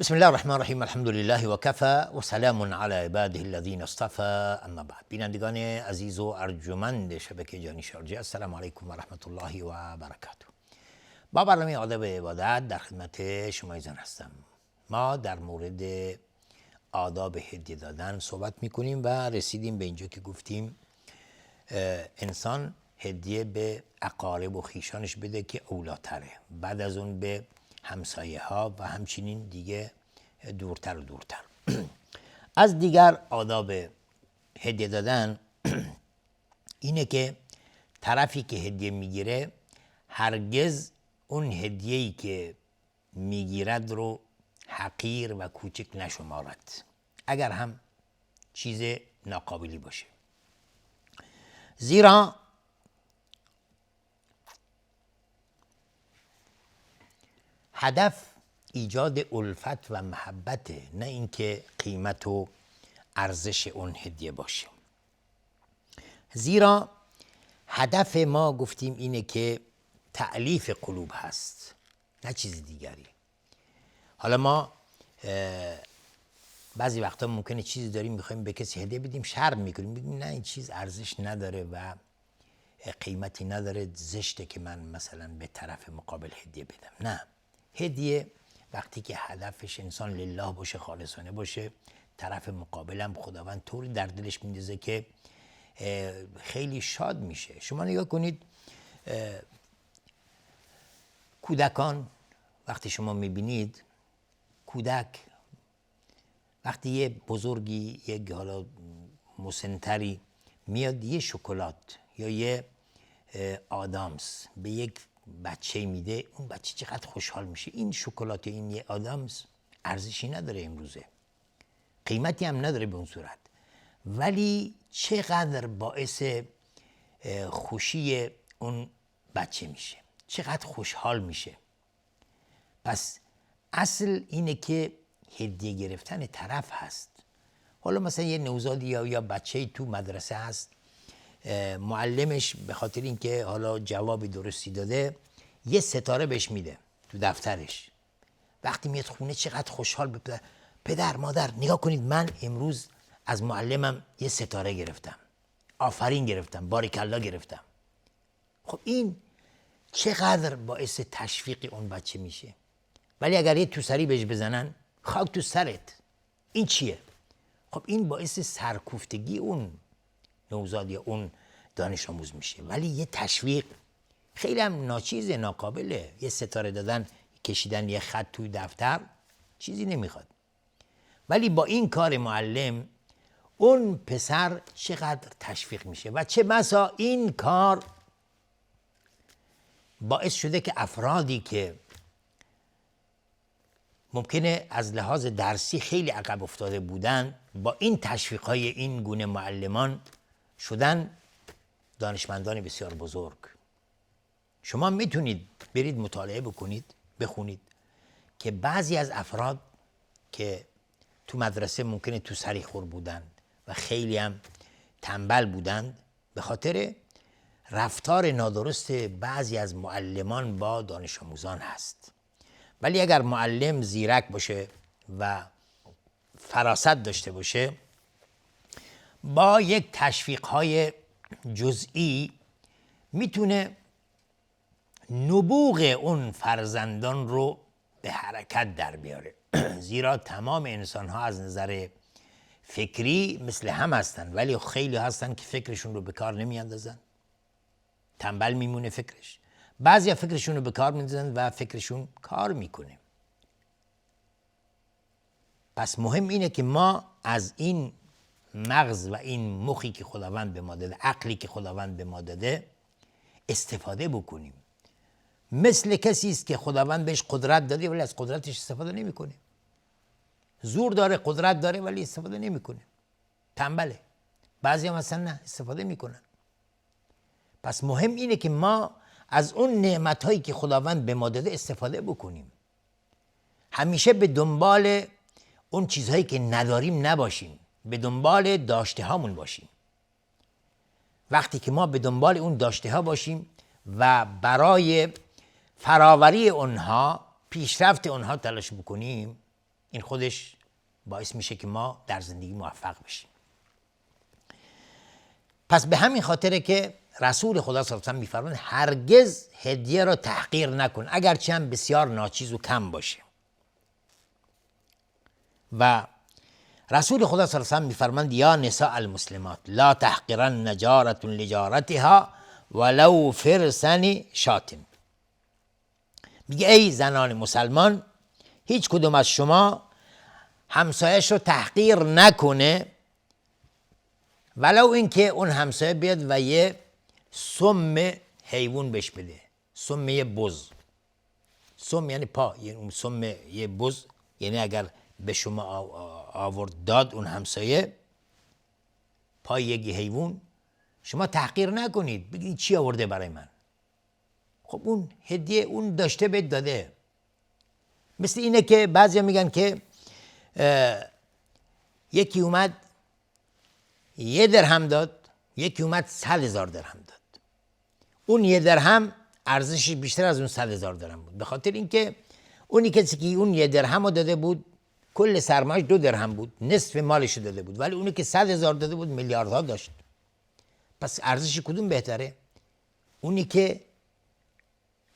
بسم الله الرحمن الرحیم. الحمد لله و کفى و سلام علی عباده الذین اصطفى. اما بعد، بینندگان عزیز و ارجمند شبکه جانی شارجه، السلام علیکم و رحمت الله و برکاته. با برنامه آداب عبادت در خدمت شما ایزان هستم. ما در مورد آداب هدیه دادن صحبت میکنیم و رسیدیم به اینجا که گفتیم انسان هدیه به اقارب و خیشانش بده که اولاتره، بعد از اون به همسایه ها و همچنین دیگه دورتر و دورتر. از دیگر آداب هدیه دادن اینه که طرفی که هدیه میگیره هرگز اون هدیه‌ای که میگیرد رو حقیر و کوچک نشمارد، اگر هم چیز ناقابلی باشه. زیرا هدف ایجاد الفت و محبت، نه اینکه قیمت و ارزش اون هدیه باشه. زیرا هدف ما گفتیم اینه که تألیف قلوب هست، نه چیز دیگری. حالا ما بعضی وقتا ممکنه چیزی داریم میخوایم به کسی هدیه بدیم، شرم میکنیم، میگیم نه این چیز ارزش نداره و قیمتی نداره، زشته که من مثلا به طرف مقابل هدیه بدم. نه، هدیه وقتی که هدفش انسان لله باشه، خالصانه باشه، طرف مقابلم خداوند طوری در دلش میندازه که خیلی شاد میشه. شما نگاه کنید کودکان، وقتی شما میبینید کودک وقتی یه بزرگی، یک حالا مسنتری میاد یه شکلات یا یه آدامس به یک بچه میده، اون بچه چقدر خوشحال میشه. این شکلات، این یه آدامس ارزشی نداره امروزه، قیمتی هم نداره به اون صورت، ولی چقدر باعث خوشی اون بچه میشه، چقدر خوشحال میشه. پس اصل اینه که هدیه گرفتن طرف هست. حالا مثلا یه نوزادی یا بچه‌ای تو مدرسه هست، معلمش به خاطر اینکه حالا جوابی درستی داده یه ستاره بهش میده تو دفترش. وقتی میاد خونه چقدر خوشحال به پدر مادر نگاه کنید، من امروز از معلمم یه ستاره گرفتم، آفرین گرفتم، باریکالله گرفتم. خب این چقدر باعث تشویق اون بچه میشه. ولی اگر یه توسری بهش بزنن، خاک تو سرت، این چیه؟ خب این باعث سرکوفتگی اون نوزاد یا اون دانش آموز میشه. ولی یه تشویق خیلی هم ناچیزه، ناقابله. یه ستاره دادن، کشیدن یه خط توی دفتر چیزی نمیخواد. ولی با این کار معلم اون پسر چقدر تشویق میشه و چه بسا این کار باعث شده که افرادی که ممکنه از لحاظ درسی خیلی عقب افتاده بودن، با این تشویق‌های این گونه معلمان شدن دانشمندان بسیار بزرگ. شما میتونید برید مطالعه بکنید، بخونید که بعضی از افراد که تو مدرسه ممکنه تو سری خور بودن و خیلی هم تنبل بودند، به خاطر رفتار نادرست بعضی از معلمان با دانش آموزان هست. ولی اگر معلم زیرک باشه و فراست داشته باشه، با یک تشویق‌های جزئی میتونه نبوغ اون فرزندان رو به حرکت در بیاره. زیرا تمام انسان‌ها از نظر فکری مثل هم هستن، ولی خیلی هستن که فکرشون رو به کار نمیاندازن، تنبل میمونه فکرش. بعضی فکرشون رو به کار میندازن و فکرشون کار میکنه. پس مهم اینه که ما از این مغز و این مخی که خداوند به ما داده، عقلی که خداوند به ما داده استفاده بکنیم. مثل کسی است که خداوند بهش قدرت داده ولی از قدرتش استفاده نمیکنه. زور داره، قدرت داره، ولی استفاده نمیکنه، تنبله. بعضی هم اصلا نه، استفاده میکنن. پس مهم اینه که ما از اون نعمت‌هایی که خداوند به ما داده استفاده بکنیم. همیشه به دنبال اون چیزهایی که نداریم نباشیم، به دنبال داشته هامون باشیم. وقتی که ما به دنبال اون داشته ها باشیم و برای فراوری اونها، پیشرفت اونها تلاش بکنیم، این خودش باعث میشه که ما در زندگی موفق بشیم. پس به همین خاطره که رسول خدا صلی الله علیه و آله میفرماند هرگز هدیه را تحقیر نکن، اگرچه هم بسیار ناچیز و کم باشه. و رسول خدا صلی الله علیه و آله میفرماند یا نساء المسلمات لا تحقرن جارة لجارتها ولو فرسن شاتم. میگه ای زنان مسلمان، هیچ کدوم از شما همسایش رو تحقیر نکنه، ولو اینکه اون همسایه بیاد و یه سم حیوان بهش بده. سم یه بز، سم یعنی پا، یعنی سم یه بز، یعنی اگر به شما آورد داد اون همسایه پای یک حیوان، شما تحقیر نکنید، بگید چی آورده برای من. خب اون هدیه اون داشته بهت داده. مثل اینه که بعضیا میگن که یکی اومد 1 درهم داد، یکی اومد 100,000 درهم داد. اون 1 درهم ارزشش بیشتر از اون 100,000 درهم بود، به خاطر اینکه اونی کسی که اون 1 درهم رو داده بود کل سرمایه‌اش 2 درهم بود، نصف مالش داده بود، ولی اونی که 100,000 داده بود میلیاردها داشت. پس ارزش کدوم بهتره؟ اونی که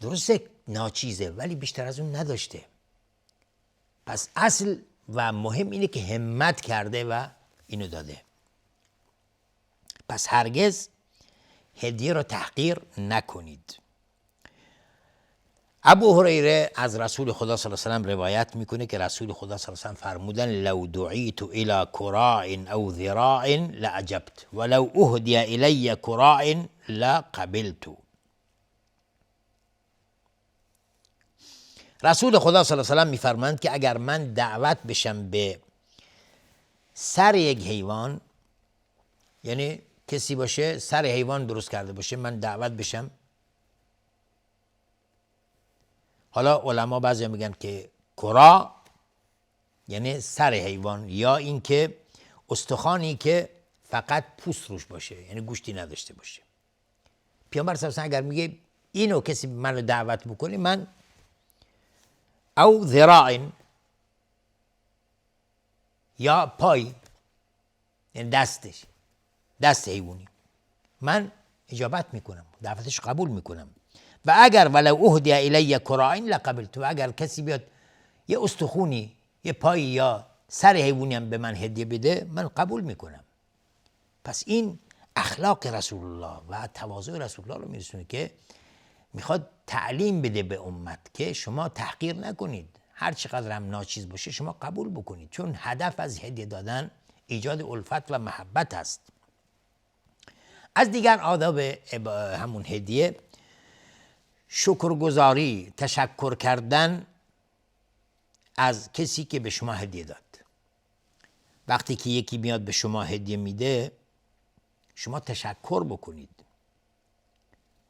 درسته ناچیزه ولی بیشتر از اون نداشته. پس اصل و مهم اینه که همت کرده و اینو داده. پس هرگز هدیه را تحقیر نکنید. ابو هریره از رسول خدا صلی الله علیه و سلم روایت میکنه که رسول خدا صلی الله علیه و سلم فرمودن لو دعیت الی کراع او ذراع لعجبت ولو اهدی الی کراع لقبلت. رسول خدا صلی الله علیه و سلم میفرمایند که اگر من دعوت بشم به سر یک حیوان، یعنی کسی باشه سر حیوان درست کرده باشه، من دعوت بشم، حالا علما بعضی میگن که کرا یعنی سر حیوان، یا اینکه استخوانی که فقط پوست روش باشه، یعنی گوشتی نداشته باشه. پیامبر صلی الله علیه و اگر میگه اینو کسی منو دعوت بکنه، من او ذراع یا پای، یعنی دست حیوانی، من اجابت میکنم، دعوتش قبول میکنم. و اگر ولو اهدی الی کراع لقبلت، و اگر کسی بیاد یه استخونی، یه پای یا سر حیوانی هم به من هدیه بده، من قبول میکنم. پس این اخلاق رسول الله و تواضع رسول الله رو میرسونه که میخواد تعلیم بده به امت که شما تحقیر نکنید، هر چقدر هم ناچیز باشه شما قبول بکنید، چون هدف از هدیه دادن ایجاد الفت و محبت است. از دیگر آداب همون هدیه شکرگزاری، تشکر کردن از کسی که به شما هدیه داد. وقتی که یکی میاد به شما هدیه میده، شما تشکر بکنید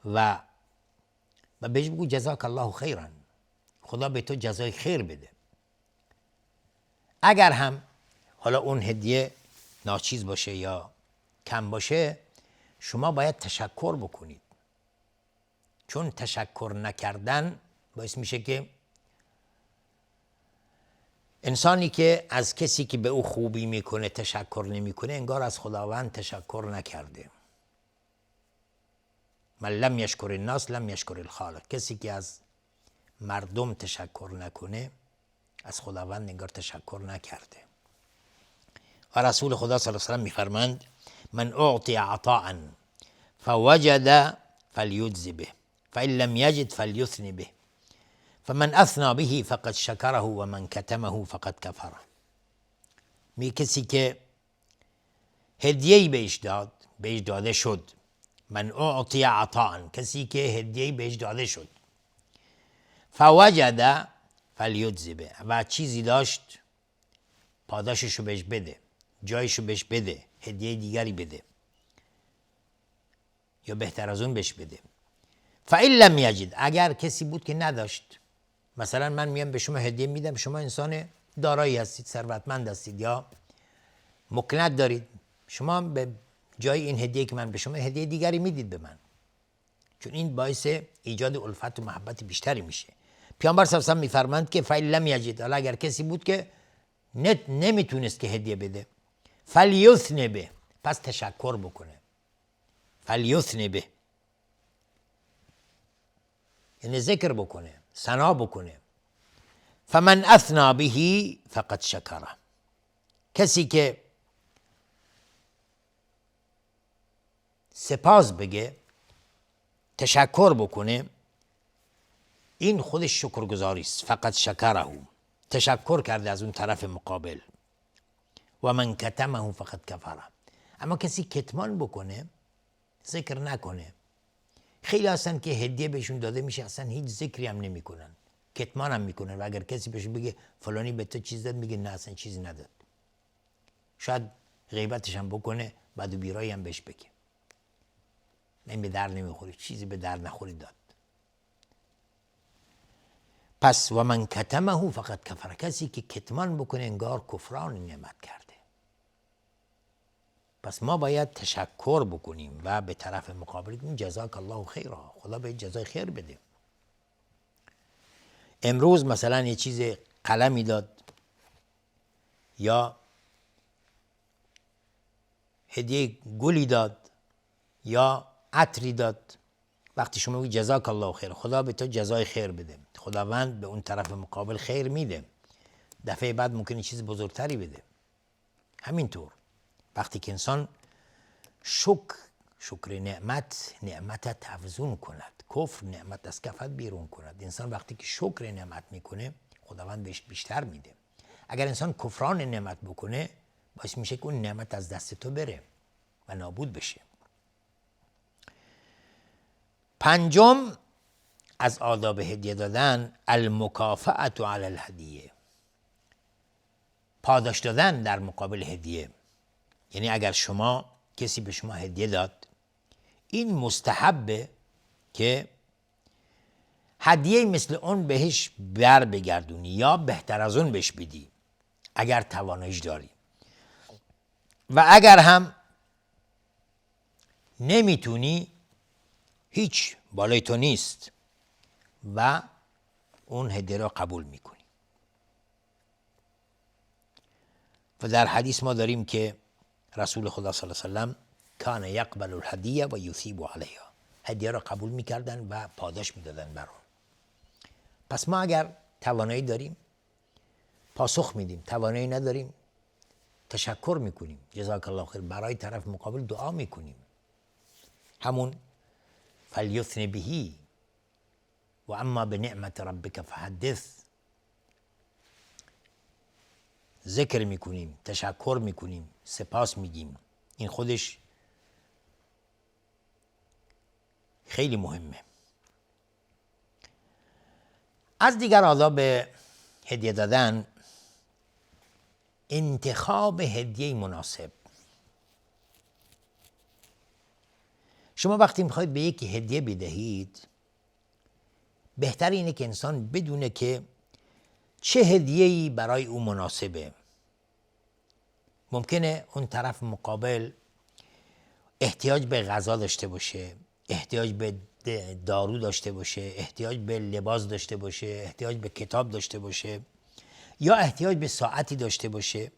و بهش بگو جزاک الله خیرا، خدا به تو جزای خیر بده. اگر هم حالا اون هدیه ناچیز باشه یا کم باشه، شما باید تشکر بکنید، چون تشکر نکردن باعث میشه که انسانی که از کسی که به او خوبی میکنه تشکر نمیکنه، انگار از خداوند تشکر نکرده. من لم یشکر الناس لم یشکر الخالق. کسی که از مردم تشکر نکنه از خداوند انگار تشکر نکرده. و رسول خدا صلی الله علیه و سلم میفرماند من اعطی عطاء فوجد فلیجز به فإن لم یجد فلیثنی به فمن اثنى به فقد شکره و من کتمه فقد کفره. می کسی که هدیه‌ای بهش داده شد، من اعطی عطاء، کسی که هدیه‌ای بهش داده شد، فوجد فلیجز به، و چیزی داشت، پاداششو بهش بده، جایشو بهش بده، هدیه دیگری بده یا بهتر از اون بهش بده. فإن لم یجد، اگر کسی بود که نداشت، مثلا من میام به شما هدیه میدم، شما انسان دارایی هستید، ثروتمند هستید یا مکنت دارید، شما به جای این هدیه که من به شما هدیه دیگری میدید به من، چون این باعث ایجاد الفت و محبت بیشتری میشه. پیامبر صلی الله علیه و آله میفرمایند که فإن لم یجد، حالا اگر کسی بود که نمیتونست که هدیه بده، فلیثنی به، پس تشکر بکنه. فلیثنی به یعنی ذکر بکنه، ثنا بکنه. فمن اثنا به فقد شکره، کسی که سپاس بگه، تشکر بکنه، این خودش شکرگزاری است. فقط شکره، تشکر کرده از اون طرف مقابل. و من کتمه فقط کفره، اما کسی کتمان بکنه، ذکر نکنه، خیلی هستن که هدیه بهشون داده میشه اصلا هیچ ذکری هم نمیکنن، کتمان هم میکنن، و اگر کسی بهشون بگه فلانی به تو چیز داد، میگه نه اصلا چیزی نداد. شاید غیبتش هم بکنه، بعد و بیرایی هم بهش بگه، این به در نمیخوری، چیزی به در نخوری داد. پس و من کتمه فقط کفر، کسی که کتمان بکنه انگار کفران نعمت کرده. پس ما باید تشکر بکنیم و به طرف مقابل بگیم جزاک الله خیرا، خدا به جزای خیر بده. امروز مثلا یه چیز قلمی داد یا هدیه گلی داد یا عطری داد، وقتی شما میگی جزاک الله خیر، خدا به تو جزای خیر بده، خداوند به اون طرف مقابل خیر میده، دفعه بعد ممکنه چیز بزرگتری بده. همینطور وقتی که انسان شکر نعمت افزون کند، کفر نعمت از کفت بیرون کند. انسان وقتی که شکر نعمت میکنه، خداوند بهش بیشتر میده. اگر انسان کفران نعمت بکنه، باعث میشه که اون نعمت از دست تو بره و نابود بشه. پنجم از آداب هدیه دادن، المکافأة علی الهدیه، پاداش دادن در مقابل هدیه. یعنی اگر شما کسی به شما هدیه داد، این مستحبه که هدیه مثل اون بهش بر بگردونی یا بهتر از اون بهش بدی اگر تواناییش داری، و اگر هم نمیتونی، هیچ بالای تو نیست و اون هدیه را قبول میکنی. و در حدیث ما داریم که رسول خدا صلی الله علیه وسلم کان یقبل الهدیه و یثیب علیها، هدیه را قبول میکردن و پاداش میدادن بر اون. پس ما اگر توانایی داریم پاسخ میدیم، توانایی نداریم تشکر میکنیم، جزاک الله خیر، برای طرف مقابل دعا میکنیم، همون فلیثنی بهی و اما به نعمت ربک فحدث، ذکر میکنیم، تشکر میکنیم، سپاس میگیم. این خودش خیلی مهمه. از دیگر آداب هدیه دادن، انتخاب هدیه مناسب. شما وقتی میخواید به یکی هدیه بدهید، بهتر اینه که انسان بدونه که چه هدیه‌ای برای او مناسبه. ممکنه اون طرف مقابل احتیاج به غذا داشته باشه، احتیاج به دارو داشته باشه، احتیاج به لباس داشته باشه، احتیاج به کتاب داشته باشه، یا احتیاج به ساعتی داشته باشه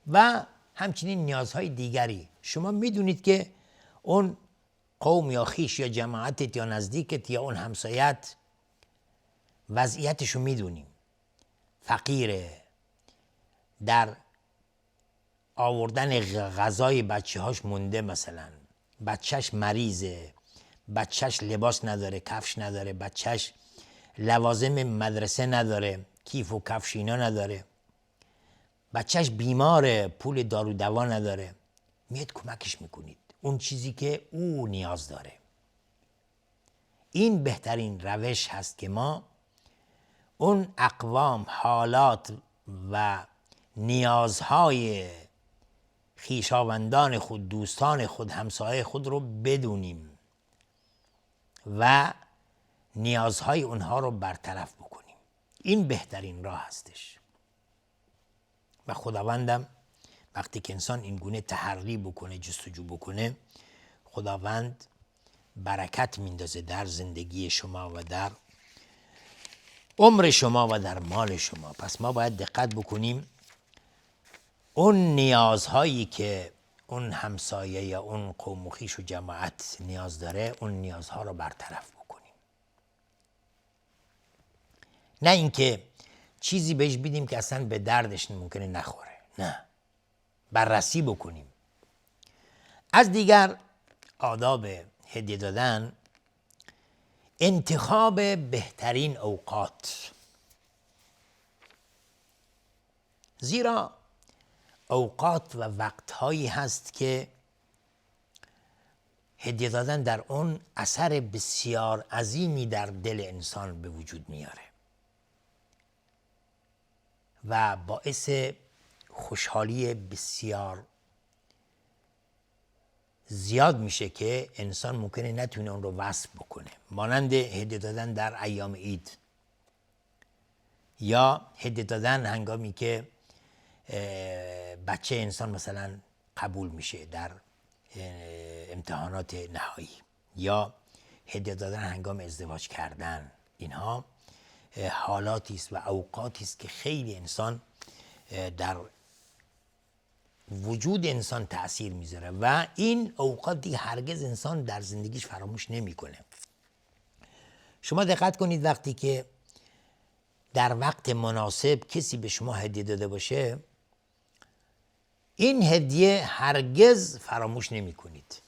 و همچنین نیازهای دیگری. شما میدونید که اون قوم یا خیش یا جماعتت یا نزدیکت یا اون همسایت وضعیتشو میدونیم، فقیره، در آوردن غذای بچه هاش مونده، مثلا بچهش مریضه، بچهش لباس نداره، کفش نداره، بچهش لوازم مدرسه نداره، کیف و کفش اینا نداره، بچهش بیماره، پول دارو دوا نداره، میاد کمکش میکنید اون چیزی که او نیاز داره. این بهترین روش هست که ما اون اقوام، حالات و نیازهای خویشاوندان خود، دوستان خود، همسایه خود رو بدونیم و نیازهای اونها رو برطرف بکنیم. این بهترین راه هستش. و خداوندم وقتی که انسان این گونه تحری بکنه، جستجو بکنه، خداوند برکت میندازه در زندگی شما و در عمر شما و در مال شما. پس ما باید دقت بکنیم اون نیازهایی که اون همسایه یا اون قوم و خویش و جماعت نیاز داره، اون نیازها رو برطرف بکنیم. نه اینکه چیزی بهش بدیم که اصلا به دردش ممکنه نخوره. نه، بررسی بکنیم. از دیگر آداب هدیه دادن، انتخاب بهترین اوقات. زیرا اوقات و وقتهایی هست که هدیه دادن در اون اثر بسیار عظیمی در دل انسان به وجود میاره و باعث خوشحالی بسیار زیاد میشه که انسان ممکنه نتونه اون رو وصف بکنه. مانند هدیه دادن در ایام عید یا هدیه دادن هنگامی که بچه انسان مثلا قبول میشه در امتحانات نهایی، یا هدیه دادن هنگام ازدواج کردن. اینها حالاتی است و اوقاتی است که خیلی انسان در وجود انسان تأثیر میذاره و این اوقات دیگه هرگز انسان در زندگیش فراموش نمیکنه. شما دقت کنید وقتی که در وقت مناسب کسی به شما هدیه داده باشه، این هدیه هرگز فراموش نمی کنید.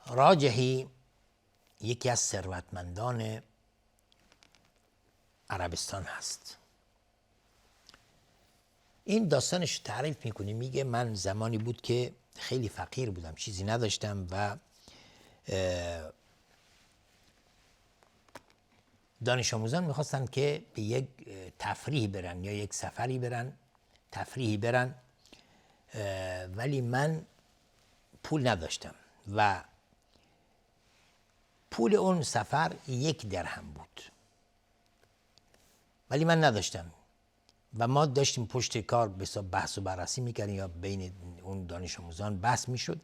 راجحی یکی از ثروتمندان عربستان هست. این داستانش تعریف میکنه، میگه من زمانی بود که خیلی فقیر بودم، چیزی نداشتم و دانش آموزان میخواستن که به یک تفریح برن یا یک سفری برن، تفریحی برن، ولی من پول نداشتم و پول اون سفر 1 درهم بود، ولی من نداشتم و ما داشتیم پشت کار بحث و بررسی میکردیم یا بین اون دانش آموزان بحث میشد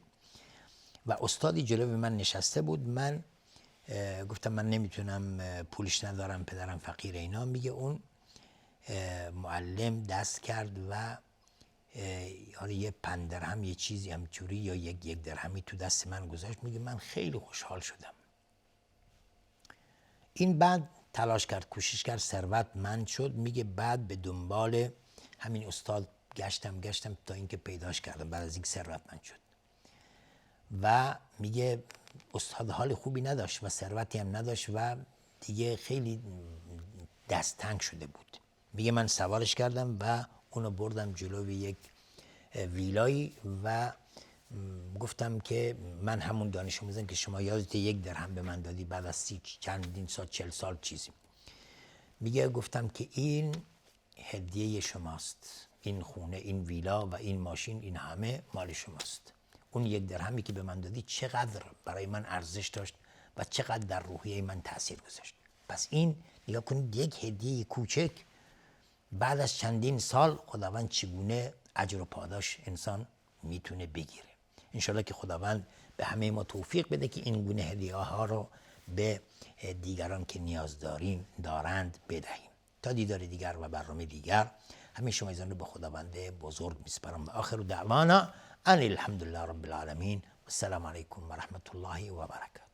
و استادی جلوی من نشسته بود. من گفتم من نمیتونم، پولش ندارم، پدرم فقیر اینا. میگه اون معلم دست کرد و یه 5 درهم یه چیزی همچوری یا 1 درهمی تو دست من گذاشت. میگه من خیلی خوشحال شدم. این بعد تلاش کرد، کوشش کرد، ثروتمند شد. میگه بعد به دنبال همین استاد گشتم تا اینکه پیداش کردم بعد از اینکه ثروتمند شد. و میگه استاد حال خوبی نداشت و ثروتی هم نداشت و دیگه خیلی دست تنگ شده بود. میگه من سوارش کردم و اونو بردم جلوی یک ویلایی و گفتم که من همون دانش آموزم که شما یادت 1 درهم به من دادی بعد از چندین سال، 40 سال چیزی. میگه گفتم که این هدیه شماست، این خونه، این ویلا و این ماشین، این همه مال شماست. اون 1 درهمی که به من دادی چقدر برای من ارزش داشت و چقدر در روحیه من تاثیر گذاشت. پس این نگاه کنید، یک هدیه کوچک بعد از چندین سال خداوند چگونه اجر و پاداش انسان میتونه بگیره. انشالله که خداوند به همه ما توفیق بده که این گونه هدیه ها رو به دیگران که نیاز دارند بدهیم. تا دیدار دیگر و برنامه دیگر، همه شما ایزان رو به خداوند بزرگ میسپارم و آخر دعوانا ان الحمدلله رب العالمین و السلام علیکم و رحمت الله و برکاته.